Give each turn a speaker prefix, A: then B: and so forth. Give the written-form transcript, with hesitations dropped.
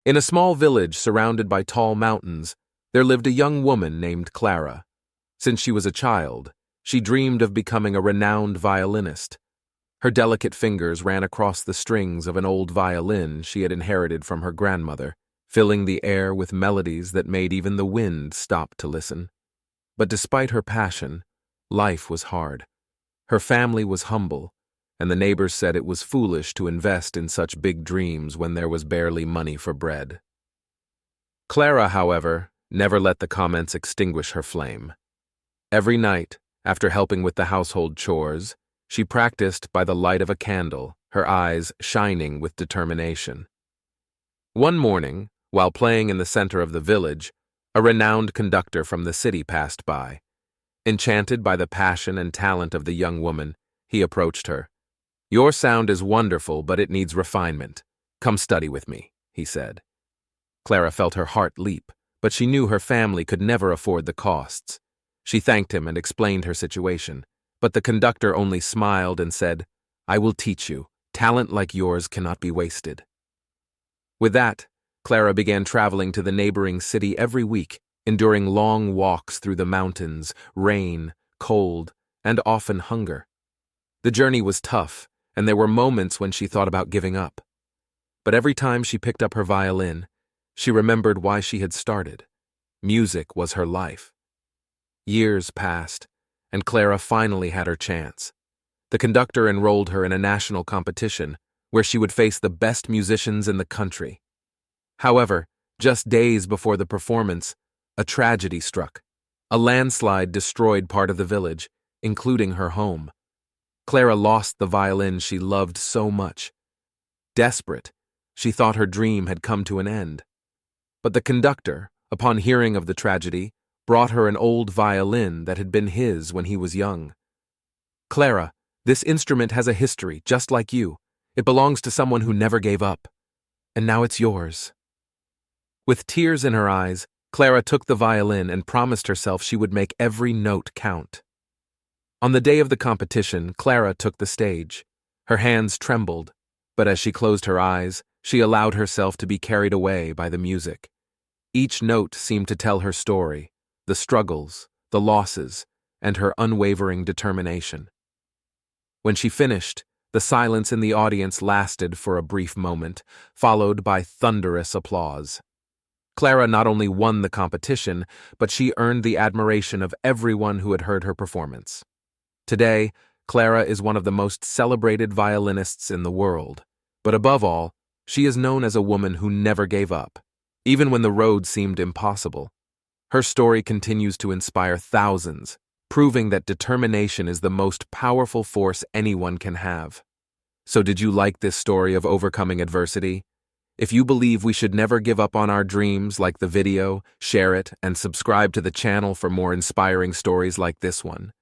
A: In a small village surrounded by tall mountains, there lived a young woman named Clara. Since she was a child, she dreamed of becoming a renowned violinist. Her delicate fingers ran across the strings of an old violin she had inherited from her grandmother, filling the air with melodies that made even the wind stop to listen. But despite her passion, life was hard. Her family was humble, and the neighbors said it was foolish to invest in such big dreams when there was barely money for bread. Clara, however, never let the comments extinguish her flame. Every night, after helping with the household chores, she practiced by the light of a candle, her eyes shining with determination. One morning, while playing in the center of the village, a renowned conductor from the city passed by. Enchanted by the passion and talent of the young woman, he approached her. "Your sound is wonderful, but it needs refinement. Come study with me," he said. Clara felt her heart leap, but she knew her family could never afford the costs. She thanked him and explained her situation, but the conductor only smiled and said, "I will teach you. Talent like yours cannot be wasted." With that, Clara began traveling to the neighboring city every week, enduring long walks through the mountains, rain, cold, and often hunger. The journey was tough, and there were moments when she thought about giving up. But every time she picked up her violin, she remembered why she had started. Music was her life. Years passed, and Clara finally had her chance. The conductor enrolled her in a national competition where she would face the best musicians in the country. However, just days before the performance, a tragedy struck. A landslide destroyed part of the village, including her home. Clara lost the violin she loved so much. Desperate, she thought her dream had come to an end. But the conductor, upon hearing of the tragedy, brought her an old violin that had been his when he was young. "Clara, this instrument has a history, just like you. It belongs to someone who never gave up. And now it's yours." With tears in her eyes, Clara took the violin and promised herself she would make every note count. On the day of the competition, Clara took the stage. Her hands trembled, but as she closed her eyes, she allowed herself to be carried away by the music. Each note seemed to tell her story, the struggles, the losses, and her unwavering determination. When she finished, the silence in the audience lasted for a brief moment, followed by thunderous applause. Clara not only won the competition, but she earned the admiration of everyone who had heard her performance. Today, Clara is one of the most celebrated violinists in the world, but above all, she is known as a woman who never gave up, even when the road seemed impossible. Her story continues to inspire thousands, proving that determination is the most powerful force anyone can have. So did you like this story of overcoming adversity? If you believe we should never give up on our dreams, like the video, share it, and subscribe to the channel for more inspiring stories like this one.